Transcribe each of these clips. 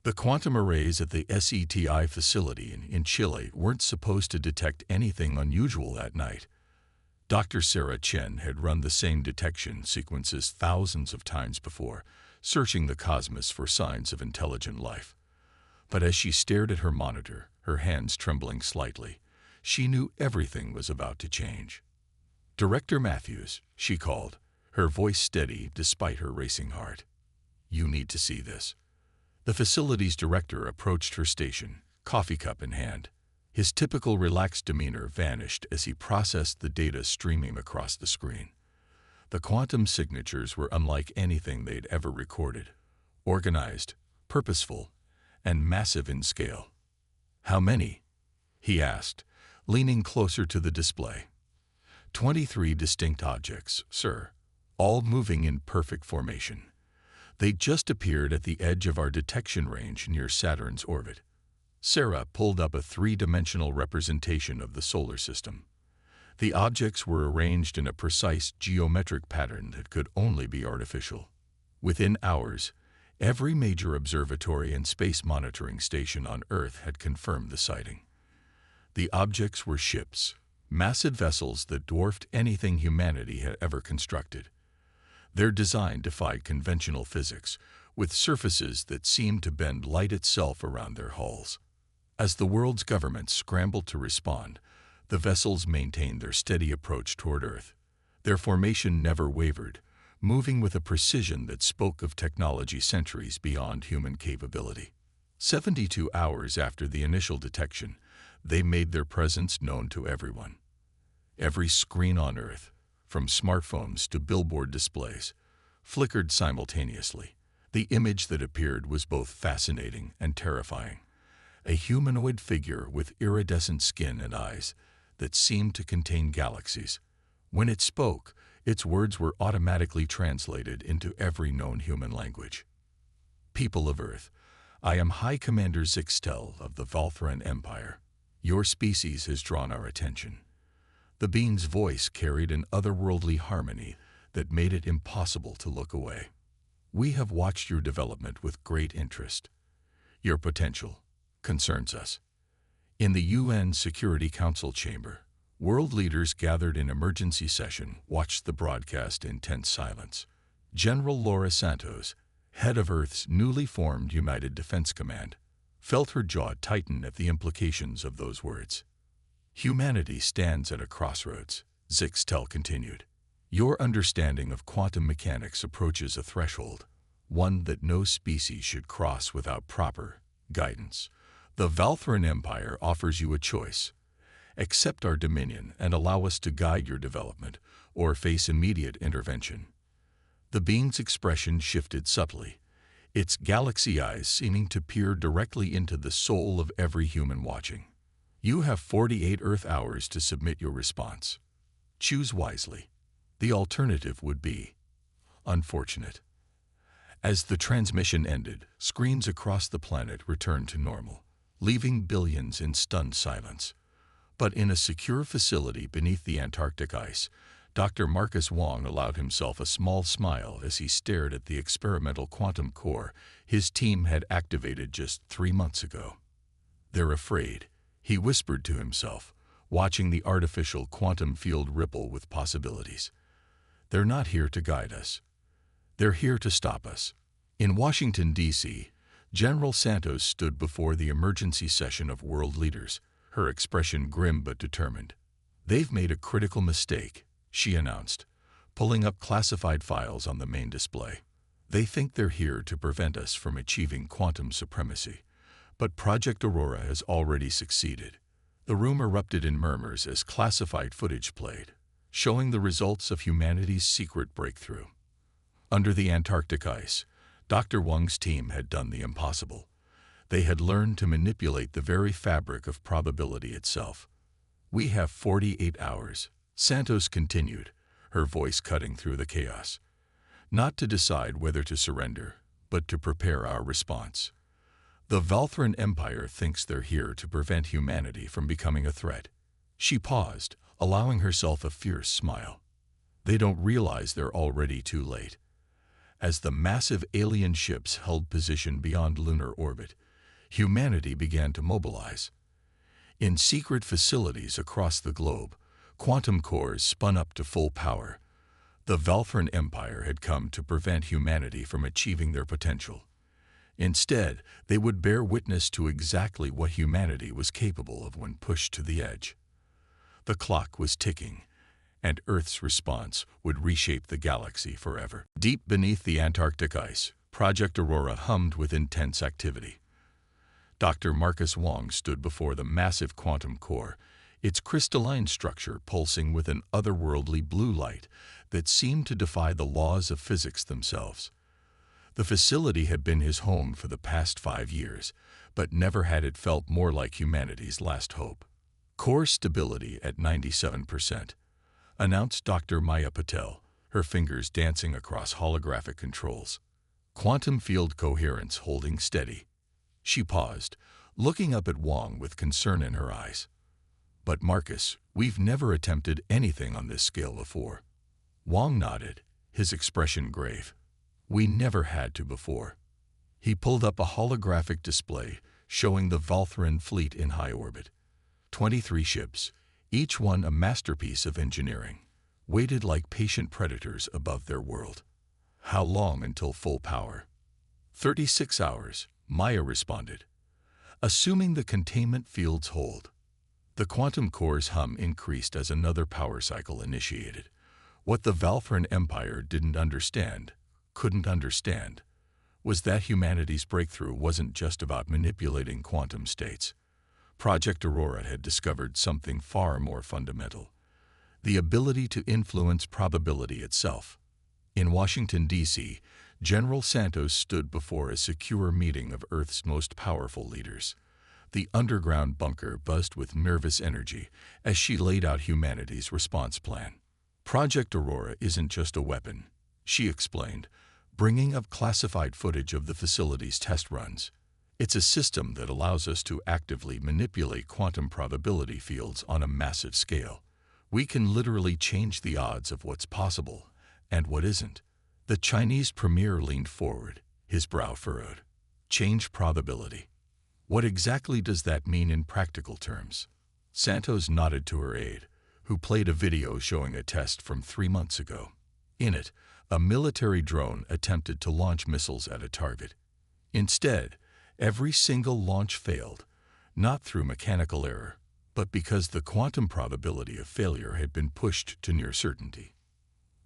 The quantum arrays at the SETI facility in Chile weren't supposed to detect anything unusual that night. Dr. Sarah Chen had run the same detection sequences thousands of times before, searching the cosmos for signs of intelligent life. But as she stared at her monitor, her hands trembling slightly, she knew everything was about to change. "Director Matthews," she called, her voice steady despite her racing heart. "You need to see this." The facility's director approached her station, coffee cup in hand. His typical relaxed demeanor vanished as he processed the data streaming across the screen. The quantum signatures were unlike anything they'd ever recorded. Organized, purposeful, and massive in scale. "How many?" he asked, leaning closer to the display. 23 distinct objects, sir, all moving in perfect formation. They just appeared at the edge of our detection range near Saturn's orbit. Sarah pulled up a three-dimensional representation of the solar system. The objects were arranged in a precise geometric pattern that could only be artificial. Within hours, every major observatory and space monitoring station on Earth had confirmed the sighting. The objects were ships, massive vessels that dwarfed anything humanity had ever constructed. Their design defied conventional physics, with surfaces that seemed to bend light itself around their hulls. As the world's governments scrambled to respond, the vessels maintained their steady approach toward Earth. Their formation never wavered, moving with a precision that spoke of technology centuries beyond human capability. 72 hours after the initial detection, they made their presence known to everyone. Every screen on Earth, from smartphones to billboard displays, flickered simultaneously. The image that appeared was both fascinating and terrifying. A humanoid figure with iridescent skin and eyes that seemed to contain galaxies. When it spoke, its words were automatically translated into every known human language. "People of Earth, I am High Commander Zixtel of the Valthran Empire. Your species has drawn our attention." The being's voice carried an otherworldly harmony that made it impossible to look away. "We have watched your development with great interest. Your potential concerns us." In the UN Security Council chamber, world leaders gathered in emergency session watched the broadcast in tense silence. General Laura Santos, head of Earth's newly formed United Defense Command, felt her jaw tighten at the implications of those words. "Humanity stands at a crossroads," Zixtel continued. "Your understanding of quantum mechanics approaches a threshold, one that no species should cross without proper guidance. The Valthran Empire offers you a choice. Accept our dominion and allow us to guide your development, or face immediate intervention." The being's expression shifted subtly, its galaxy eyes seeming to peer directly into the soul of every human watching. "You have 48 Earth hours to submit your response. Choose wisely. The alternative would be unfortunate." As the transmission ended, screens across the planet returned to normal, leaving billions in stunned silence. But in a secure facility beneath the Antarctic ice, Dr. Marcus Wong allowed himself a small smile as he stared at the experimental quantum core his team had activated just 3 months ago. "They're afraid," he whispered to himself, watching the artificial quantum field ripple with possibilities. "They're not here to guide us. They're here to stop us." In Washington, D.C., General Santos stood before the emergency session of world leaders, her expression grim but determined. "They've made a critical mistake," she announced, pulling up classified files on the main display. "They think they're here to prevent us from achieving quantum supremacy. But Project Aurora has already succeeded." The room erupted in murmurs as classified footage played, showing the results of humanity's secret breakthrough. Under the Antarctic ice, Dr. Wong's team had done the impossible. They had learned to manipulate the very fabric of probability itself. "We have 48 hours, Santos continued, her voice cutting through the chaos. "Not to decide whether to surrender, but to prepare our response. The Valthran Empire thinks they're here to prevent humanity from becoming a threat." She paused, allowing herself a fierce smile. "They don't realize they're already too late. As the massive alien ships held position beyond lunar orbit, humanity began to mobilize. In secret facilities across the globe, quantum cores spun up to full power. The Valfran Empire had come to prevent humanity from achieving their potential. Instead, they would bear witness to exactly what humanity was capable of when pushed to the edge. The clock was ticking, and Earth's response would reshape the galaxy forever. Deep beneath the Antarctic ice, Project Aurora hummed with intense activity. Dr. Marcus Wong stood before the massive quantum core, its crystalline structure pulsing with an otherworldly blue light that seemed to defy the laws of physics themselves. The facility had been his home for the past 5 years, but never had it felt more like humanity's last hope. Core stability at 97%, announced Dr. Maya Patel, her fingers dancing across holographic controls. Quantum field coherence holding steady. She paused, looking up at Wong with concern in her eyes. But Marcus, we've never attempted anything on this scale before. Wong nodded, his expression grave. We never had to before. He pulled up a holographic display showing the Valthran fleet in high orbit. 23 ships, each one a masterpiece of engineering, waited like patient predators above their world. How long until full power? 36 hours, Maya responded. Assuming the containment fields hold. The quantum core's hum increased as another power cycle initiated. What the Valfran Empire couldn't understand, was that humanity's breakthrough wasn't just about manipulating quantum states. Project Aurora had discovered something far more fundamental: the ability to influence probability itself. In Washington, D.C., General Santos stood before a secure meeting of Earth's most powerful leaders. The underground bunker buzzed with nervous energy as she laid out humanity's response plan. Project Aurora isn't just a weapon, she explained, bringing up classified footage of the facility's test runs. It's a system that allows us to actively manipulate quantum probability fields on a massive scale. We can literally change the odds of what's possible and what isn't. The Chinese premier leaned forward, his brow furrowed. Change probability. What exactly does that mean in practical terms? Santos nodded to her aide, who played a video showing a test from 3 months ago. In it, a military drone attempted to launch missiles at a target. Instead, every single launch failed, not through mechanical error, but because the quantum probability of failure had been pushed to near certainty.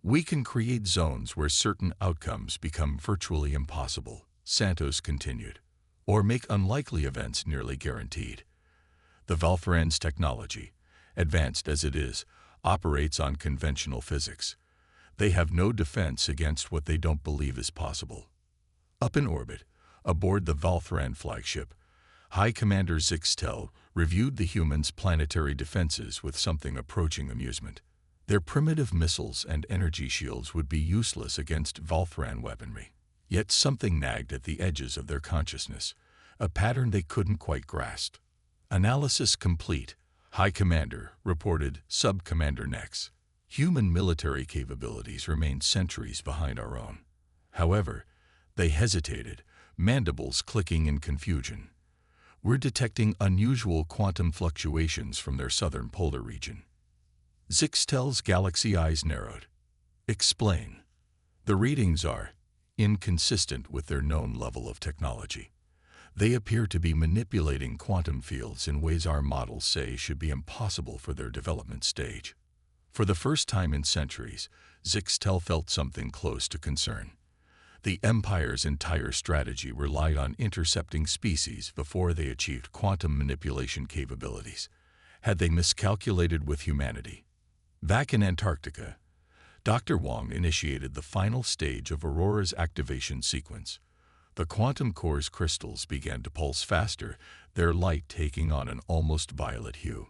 We can create zones where certain outcomes become virtually impossible, Santos continued, or make unlikely events nearly guaranteed. The Valfran's technology, advanced as it is, operates on conventional physics. They have no defense against what they don't believe is possible. Up in orbit, aboard the Valthran flagship, High Commander Zixtel reviewed the humans' planetary defenses with something approaching amusement. Their primitive missiles and energy shields would be useless against Valthran weaponry. Yet something nagged at the edges of their consciousness, a pattern they couldn't quite grasp. Analysis complete, High Commander reported Sub-Commander Nex. Human military capabilities remain centuries behind our own. However, they hesitated, mandibles clicking in confusion. We're detecting unusual quantum fluctuations from their southern polar region. Zixtel's galaxy eyes narrowed. Explain. The readings are inconsistent with their known level of technology. They appear to be manipulating quantum fields in ways our models say should be impossible for their development stage. For the first time in centuries, Zixtel felt something close to concern. The Empire's entire strategy relied on intercepting species before they achieved quantum manipulation capabilities. Had they miscalculated with humanity? Back in Antarctica, Dr. Wong initiated the final stage of Aurora's activation sequence. The quantum core's crystals began to pulse faster, their light taking on an almost violet hue.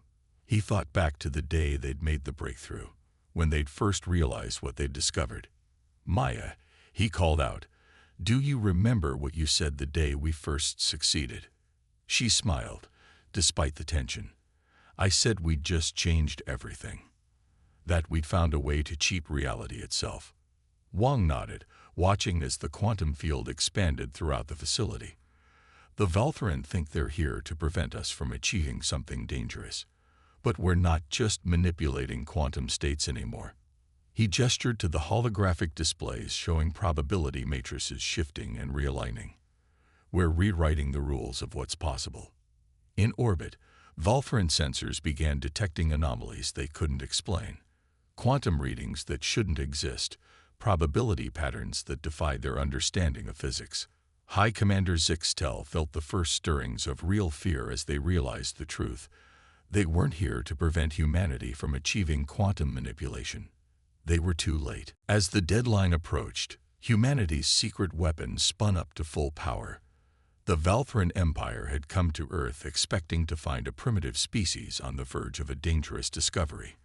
He thought back to the day they'd made the breakthrough, when they'd first realized what they'd discovered. Maya, he called out, "Do you remember what you said the day we first succeeded?" She smiled, despite the tension. "I said we'd just changed everything. That we'd found a way to cheat reality itself." Wang nodded, watching as the quantum field expanded throughout the facility. The Valthren think they're here to prevent us from achieving something dangerous. But we're not just manipulating quantum states anymore. He gestured to the holographic displays showing probability matrices shifting and realigning. We're rewriting the rules of what's possible. In orbit, Valthren sensors began detecting anomalies they couldn't explain. Quantum readings that shouldn't exist, probability patterns that defied their understanding of physics. High Commander Zixtel felt the first stirrings of real fear as they realized the truth. They weren't here to prevent humanity from achieving quantum manipulation. They were too late. As the deadline approached, humanity's secret weapon spun up to full power. The Valthren Empire had come to Earth expecting to find a primitive species on the verge of a dangerous discovery.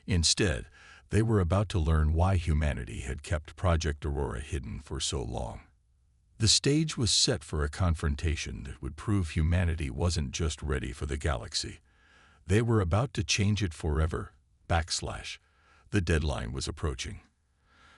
Instead, they were about to learn why humanity had kept Project Aurora hidden for so long. The stage was set for a confrontation that would prove humanity wasn't just ready for the galaxy. They were about to change it forever. The deadline was approaching.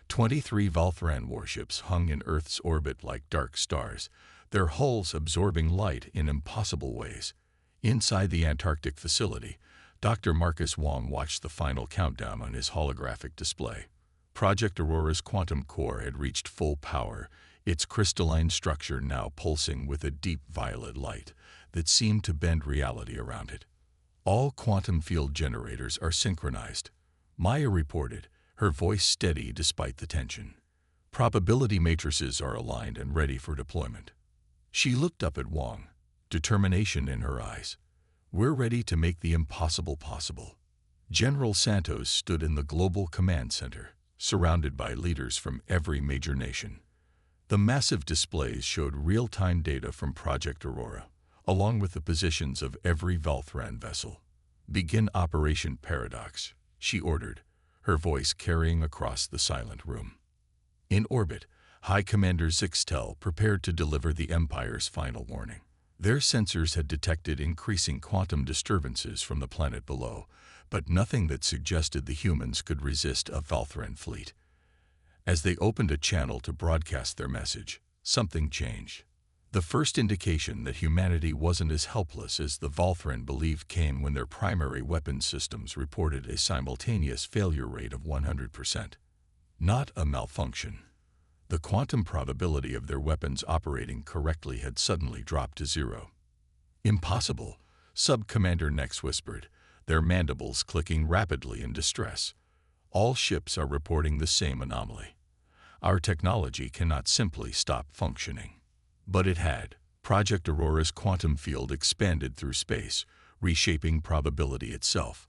23 Valthren warships hung in Earth's orbit like dark stars, their hulls absorbing light in impossible ways. Inside the Antarctic facility, Dr. Marcus Wong watched the final countdown on his holographic display. Project Aurora's quantum core had reached full power, its crystalline structure now pulsing with a deep violet light that seemed to bend reality around it. All quantum field generators are synchronized, Maya reported, her voice steady despite the tension. Probability matrices are aligned and ready for deployment. She looked up at Wang, determination in her eyes. We're ready to make the impossible possible. General Santos stood in the Global Command Center, surrounded by leaders from every major nation. The massive displays showed real-time data from Project Aurora, along with the positions of every Valthren vessel. Begin Operation Paradox, she ordered, her voice carrying across the silent room. In orbit, High Commander Zixtel prepared to deliver the Empire's final warning. Their sensors had detected increasing quantum disturbances from the planet below, but nothing that suggested the humans could resist a Valthren fleet. As they opened a channel to broadcast their message, something changed. The first indication that humanity wasn't as helpless as the Valthren believed came when their primary weapon systems reported a simultaneous failure rate of 100%. Not a malfunction. The quantum probability of their weapons operating correctly had suddenly dropped to zero. Impossible, Sub-Commander Nex whispered, their mandibles clicking rapidly in distress. All ships are reporting the same anomaly. Our technology cannot simply stop functioning. But it had. Project Aurora's quantum field expanded through space, reshaping probability itself.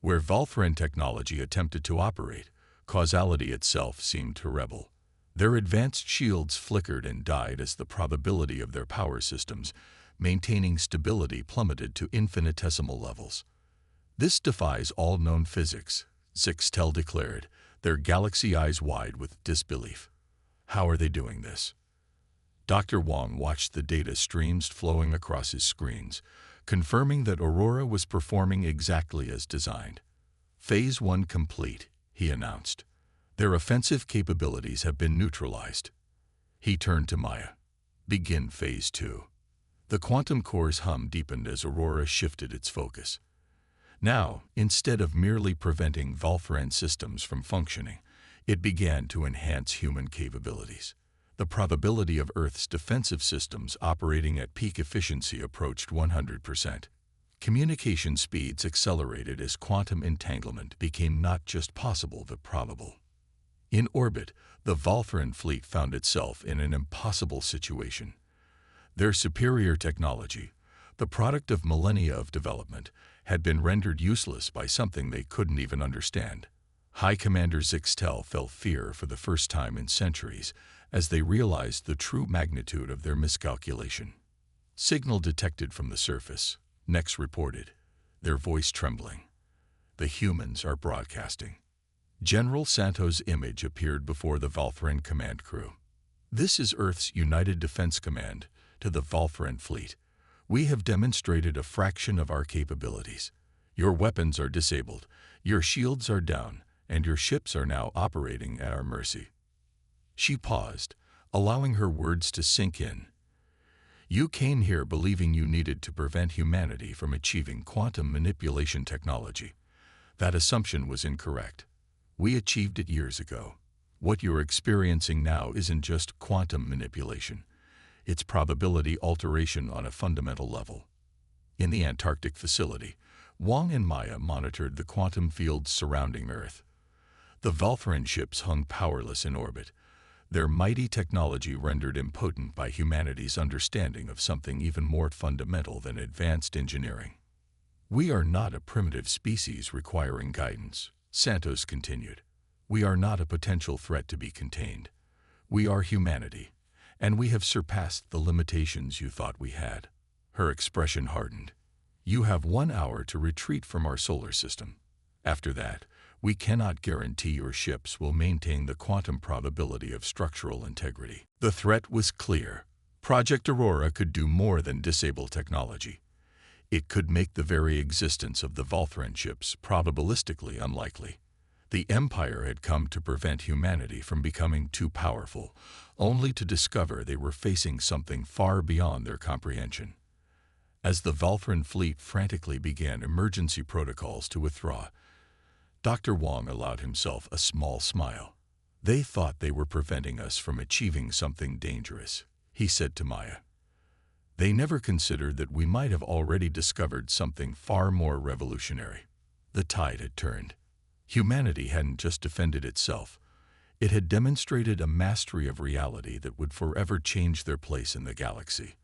Where Valthren technology attempted to operate, causality itself seemed to rebel. Their advanced shields flickered and died as the probability of their power systems, maintaining stability, plummeted to infinitesimal levels. This defies all known physics, Zixtel declared, their galaxy eyes wide with disbelief. How are they doing this? Dr. Wang watched the data streams flowing across his screens, confirming that Aurora was performing exactly as designed. Phase 1 complete, he announced. Their offensive capabilities have been neutralized. He turned to Maya. Begin Phase 2. The quantum core's hum deepened as Aurora shifted its focus. Now, instead of merely preventing Valthren systems from functioning, it began to enhance human capabilities. The probability of Earth's defensive systems operating at peak efficiency approached 100%. Communication speeds accelerated as quantum entanglement became not just possible but probable. In orbit, the Valthren fleet found itself in an impossible situation. Their superior technology, the product of millennia of development, had been rendered useless by something they couldn't even understand. High Commander Zixtel felt fear for the first time in centuries as they realized the true magnitude of their miscalculation. Signal detected from the surface, Nex reported, their voice trembling. The humans are broadcasting. General Santos' image appeared before the Valthren command crew. This is Earth's United Defense Command to the Valthren fleet. We have demonstrated a fraction of our capabilities. Your weapons are disabled, your shields are down, and your ships are now operating at our mercy. She paused, allowing her words to sink in. You came here believing you needed to prevent humanity from achieving quantum manipulation technology. That assumption was incorrect. We achieved it years ago. What you're experiencing now isn't just quantum manipulation. It's probability alteration on a fundamental level. In the Antarctic facility, Wang and Maya monitored the quantum fields surrounding Earth. The Valthran ships hung powerless in orbit, their mighty technology rendered impotent by humanity's understanding of something even more fundamental than advanced engineering. We are not a primitive species requiring guidance, Santos continued. We are not a potential threat to be contained. We are humanity, and we have surpassed the limitations you thought we had. Her expression hardened. You have 1 hour to retreat from our solar system. After that, we cannot guarantee your ships will maintain the quantum probability of structural integrity. The threat was clear. Project Aurora could do more than disable technology. It could make the very existence of the Valthran ships probabilistically unlikely. The Empire had come to prevent humanity from becoming too powerful, only to discover they were facing something far beyond their comprehension. As the Valthran fleet frantically began emergency protocols to withdraw, Dr. Wang allowed himself a small smile. They thought they were preventing us from achieving something dangerous, he said to Maya. They never considered that we might have already discovered something far more revolutionary. The tide had turned. Humanity hadn't just defended itself. It had demonstrated a mastery of reality that would forever change their place in the galaxy.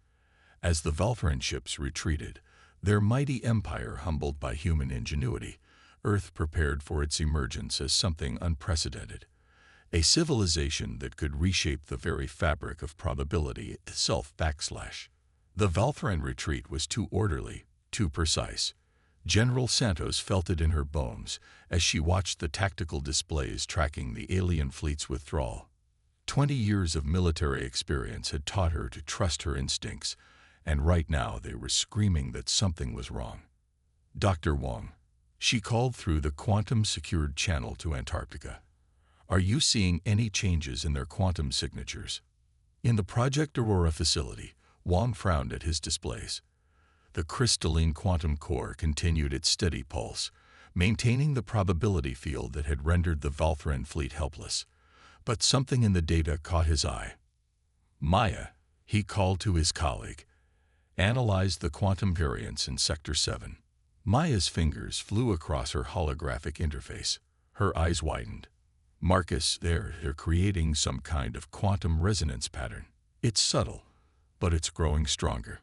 As the Valthran ships retreated, their mighty empire humbled by human ingenuity, Earth prepared for its emergence as something unprecedented, a civilization that could reshape the very fabric of probability itself. The Valthran retreat was too orderly, too precise. General Santos felt it in her bones as she watched the tactical displays tracking the alien fleet's withdrawal. 20 years of military experience had taught her to trust her instincts, and right now they were screaming that something was wrong. Dr. Wang, she called through the quantum-secured channel to Antarctica. Are you seeing any changes in their quantum signatures? In the Project Aurora facility, Wang frowned at his displays. The crystalline quantum core continued its steady pulse, maintaining the probability field that had rendered the Valthran fleet helpless. But something in the data caught his eye. Maya, he called to his colleague, analyzed the quantum variance in Sector 7. Maya's fingers flew across her holographic interface. Her eyes widened. Marcus, they're creating some kind of quantum resonance pattern. It's subtle, but it's growing stronger.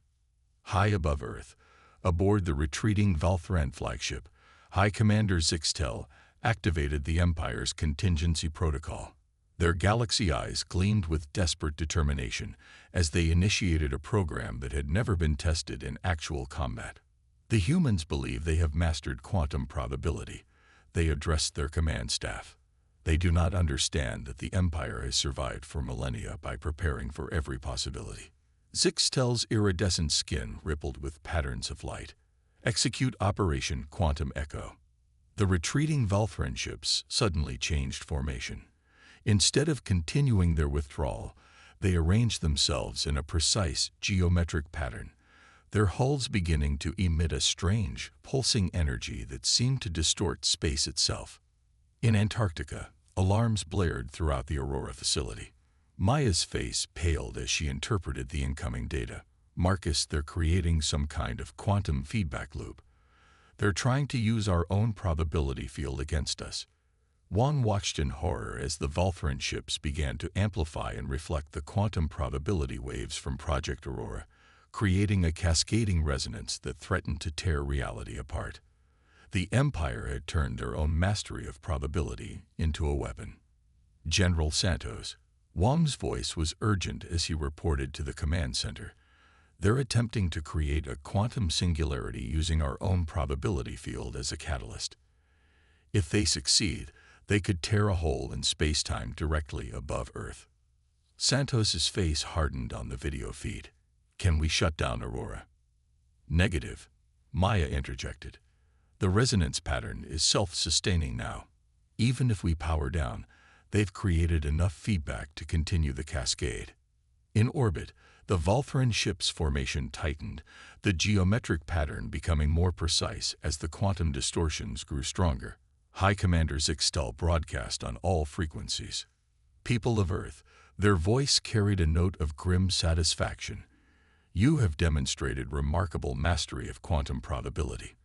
High above Earth, aboard the retreating Valthran flagship, High Commander Zixtel activated the Empire's contingency protocol. Their galaxy eyes gleamed with desperate determination as they initiated a program that had never been tested in actual combat. The humans believe they have mastered quantum probability. They addressed their command staff. They do not understand that the Empire has survived for millennia by preparing for every possibility. Zixtel's iridescent skin rippled with patterns of light. Execute Operation Quantum Echo. The retreating Valthran ships suddenly changed formation. Instead of continuing their withdrawal, they arranged themselves in a precise geometric pattern, their hulls beginning to emit a strange, pulsing energy that seemed to distort space itself. In Antarctica, alarms blared throughout the Aurora facility. Maya's face paled as she interpreted the incoming data. Marcus, they're creating some kind of quantum feedback loop. They're trying to use our own probability field against us. Wang watched in horror as the Valthran ships began to amplify and reflect the quantum probability waves from Project Aurora, creating a cascading resonance that threatened to tear reality apart. The Empire had turned their own mastery of probability into a weapon. General Santos, Wang's voice was urgent as he reported to the command center. They're attempting to create a quantum singularity using our own probability field as a catalyst. If they succeed, they could tear a hole in space-time directly above Earth. Santos's face hardened on the video feed. Can we shut down Aurora? Negative, Maya interjected. The resonance pattern is self-sustaining now. Even if we power down, They've created enough feedback to continue the cascade. In orbit, the Valthran ship's formation tightened, the geometric pattern becoming more precise as the quantum distortions grew stronger. High Commander Zixtel broadcast on all frequencies. People of Earth, their voice carried a note of grim satisfaction. You have demonstrated remarkable mastery of quantum probability.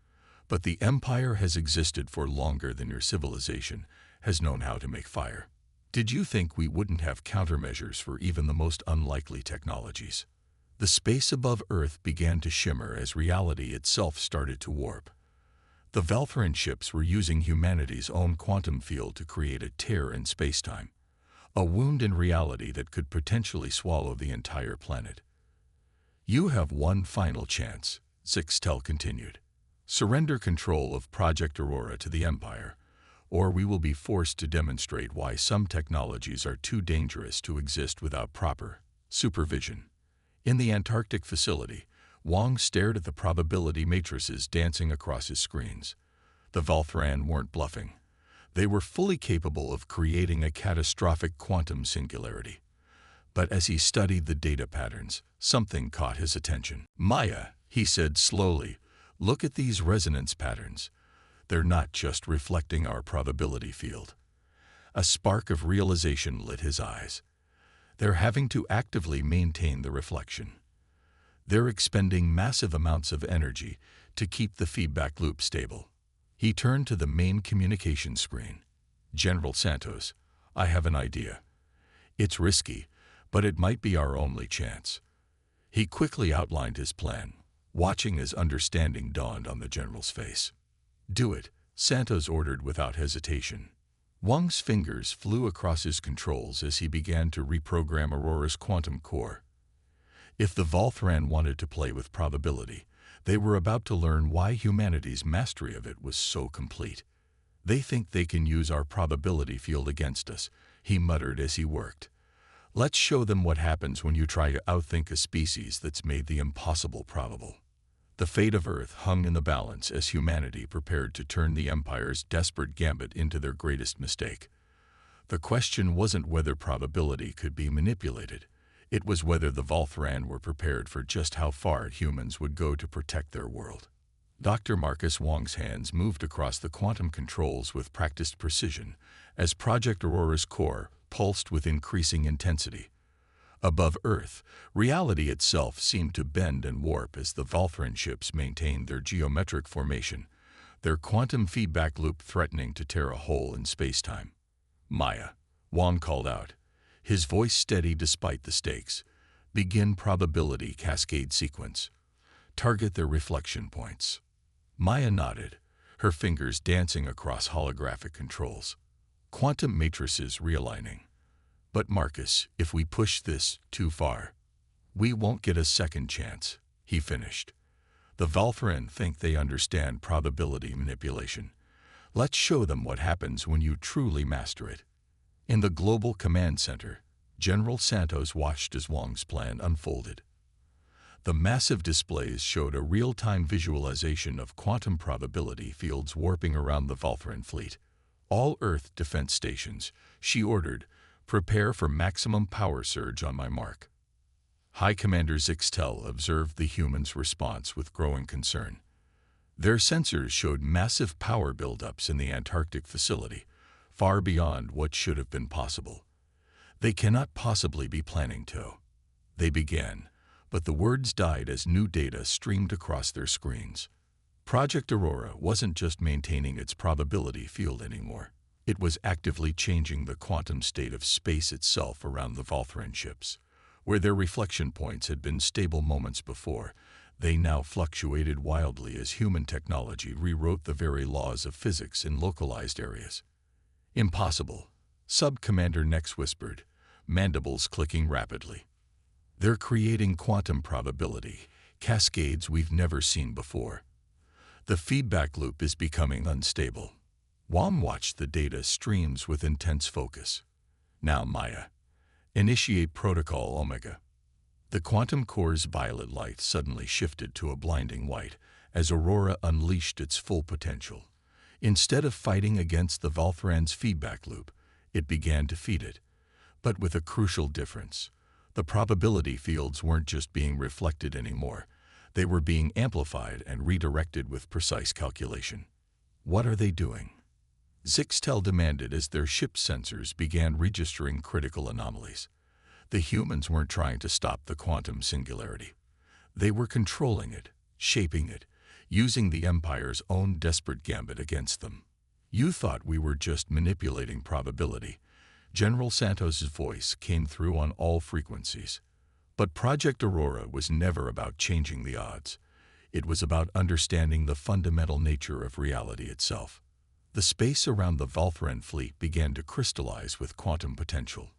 But the Empire has existed for longer than your civilization has known how to make fire. Did you think we wouldn't have countermeasures for even the most unlikely technologies? The space above Earth began to shimmer as reality itself started to warp. The Valthran ships were using humanity's own quantum field to create a tear in spacetime, a wound in reality that could potentially swallow the entire planet. You have one final chance, Zixtel continued. Surrender control of Project Aurora to the Empire, or we will be forced to demonstrate why some technologies are too dangerous to exist without proper supervision. In the Antarctic facility, Wang stared at the probability matrices dancing across his screens. The Valthran weren't bluffing. They were fully capable of creating a catastrophic quantum singularity. But as he studied the data patterns, something caught his attention. Maya, he said slowly, look at these resonance patterns. They're not just reflecting our probability field. A spark of realization lit his eyes. They're having to actively maintain the reflection. They're expending massive amounts of energy to keep the feedback loop stable. He turned to the main communication screen. General Santos, I have an idea. It's risky, but it might be our only chance. He quickly outlined his plan, watching as understanding dawned on the general's face. Do it, Santos ordered without hesitation. Wang's fingers flew across his controls as he began to reprogram Aurora's quantum core. If the Valthran wanted to play with probability, they were about to learn why humanity's mastery of it was so complete. They think they can use our probability field against us, he muttered as he worked. Let's show them what happens when you try to outthink a species that's made the impossible probable. The fate of Earth hung in the balance as humanity prepared to turn the Empire's desperate gambit into their greatest mistake. The question wasn't whether probability could be manipulated. It was whether the Valthran were prepared for just how far humans would go to protect their world. Dr. Marcus Wong's hands moved across the quantum controls with practiced precision as Project Aurora's core pulsed with increasing intensity. Above Earth, reality itself seemed to bend and warp as the Valthran ships maintained their geometric formation, their quantum feedback loop threatening to tear a hole in spacetime. Maya, Wong called out, his voice steady despite the stakes. Begin probability cascade sequence. Target their reflection points. Maya nodded, her fingers dancing across holographic controls. Quantum matrices realigning. But Marcus, if we push this too far, we won't get a second chance, he finished. The Valthran think they understand probability manipulation. Let's show them what happens when you truly master it. In the Global Command Center, General Santos watched as Wong's plan unfolded. The massive displays showed a real-time visualization of quantum probability fields warping around the Valthran fleet. All Earth defense stations, she ordered, prepare for maximum power surge on my mark. High Commander Zixtel observed the humans' response with growing concern. Their sensors showed massive power buildups in the Antarctic facility, far beyond what should have been possible. They cannot possibly be planning to. They began, but the words died as new data streamed across their screens. Project Aurora wasn't just maintaining its probability field anymore. It was actively changing the quantum state of space itself around the Valthran ships. Where their reflection points had been stable moments before, they now fluctuated wildly as human technology rewrote the very laws of physics in localized areas. Impossible, Sub-Commander Nex whispered, mandibles clicking rapidly. They're creating quantum probability, cascades we've never seen before. The feedback loop is becoming unstable. Wam watched the data streams with intense focus. Now, Maya, initiate Protocol Omega. The quantum core's violet light suddenly shifted to a blinding white as Aurora unleashed its full potential. Instead of fighting against the Valthran's feedback loop, It began to feed it, but with a crucial difference. The probability fields weren't just being reflected anymore. They were being amplified and redirected with precise calculation. What are they doing? Zixtel demanded as their ship's sensors began registering critical anomalies. The humans weren't trying to stop the quantum singularity. They were controlling it, shaping it, using the Empire's own desperate gambit against them. You thought we were just manipulating probability. General Santos's voice came through on all frequencies. But Project Aurora was never about changing the odds. It was about understanding the fundamental nature of reality itself. The space around the Valthran fleet began to crystallize with quantum potential.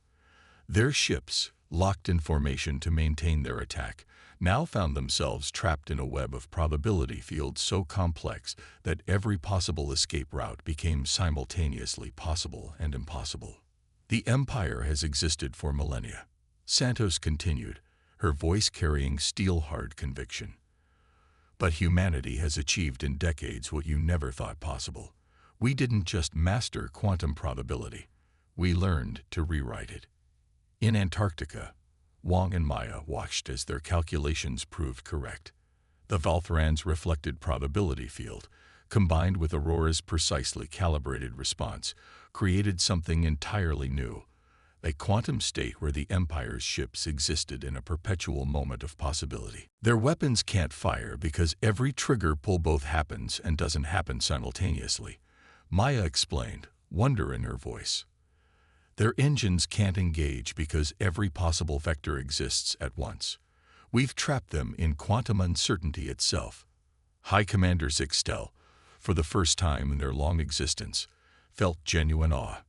Their ships, locked in formation to maintain their attack, now found themselves trapped in a web of probability fields so complex that every possible escape route became simultaneously possible and impossible. The Empire has existed for millennia, Santos continued, her voice carrying steel-hard conviction. But humanity has achieved in decades what you never thought possible. We didn't just master quantum probability, we learned to rewrite it. In Antarctica, Wang and Maya watched as their calculations proved correct. The Valthran's reflected probability field, combined with Aurora's precisely calibrated response, created something entirely new, a quantum state where the Empire's ships existed in a perpetual moment of possibility. Their weapons can't fire because every trigger pull both happens and doesn't happen simultaneously, Maya explained, wonder in her voice. Their engines can't engage because every possible vector exists at once. We've trapped them in quantum uncertainty itself. High Commander Zixtel, for the first time in their long existence, felt genuine awe.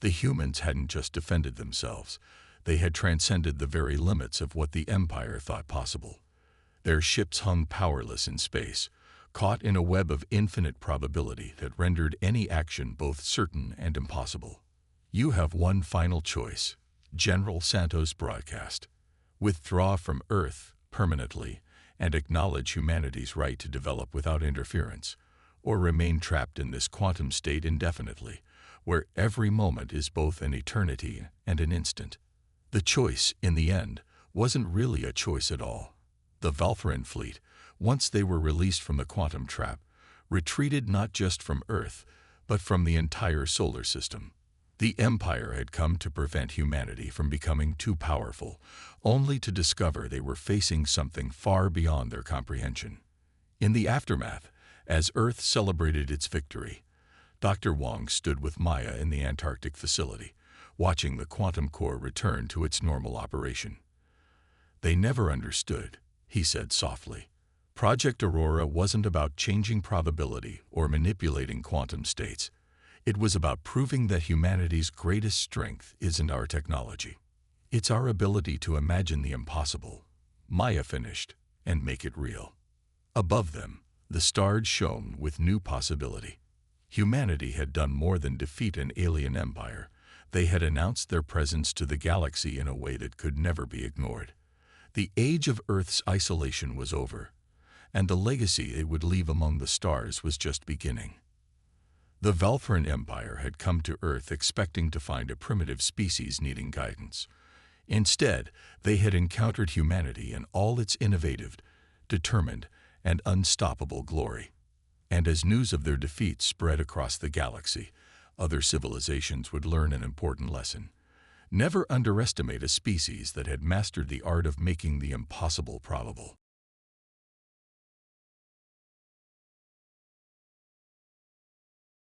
The humans hadn't just defended themselves, they had transcended the very limits of what the Empire thought possible. Their ships hung powerless in space, caught in a web of infinite probability that rendered any action both certain and impossible. You have one final choice, General Santos broadcast. Withdraw from Earth permanently and acknowledge humanity's right to develop without interference, or remain trapped in this quantum state indefinitely, where every moment is both an eternity and an instant. The choice, in the end, wasn't really a choice at all. The Valthran fleet, once they were released from the quantum trap, retreated not just from Earth, but from the entire solar system. The Empire had come to prevent humanity from becoming too powerful, only to discover they were facing something far beyond their comprehension. In the aftermath, as Earth celebrated its victory, Dr. Wang stood with Maya in the Antarctic facility, watching the quantum core return to its normal operation. They never understood, he said softly. Project Aurora wasn't about changing probability or manipulating quantum states. It was about proving that humanity's greatest strength isn't our technology. It's our ability to imagine the impossible, Maya finished, and make it real. Above them, the stars shone with new possibility. Humanity had done more than defeat an alien empire. They had announced their presence to the galaxy in a way that could never be ignored. The age of Earth's isolation was over, and the legacy it would leave among the stars was just beginning. The Valthran Empire had come to Earth expecting to find a primitive species needing guidance. Instead, they had encountered humanity in all its innovative, determined, and unstoppable glory. And as news of their defeat spread across the galaxy, other civilizations would learn an important lesson. Never underestimate a species that had mastered the art of making the impossible probable.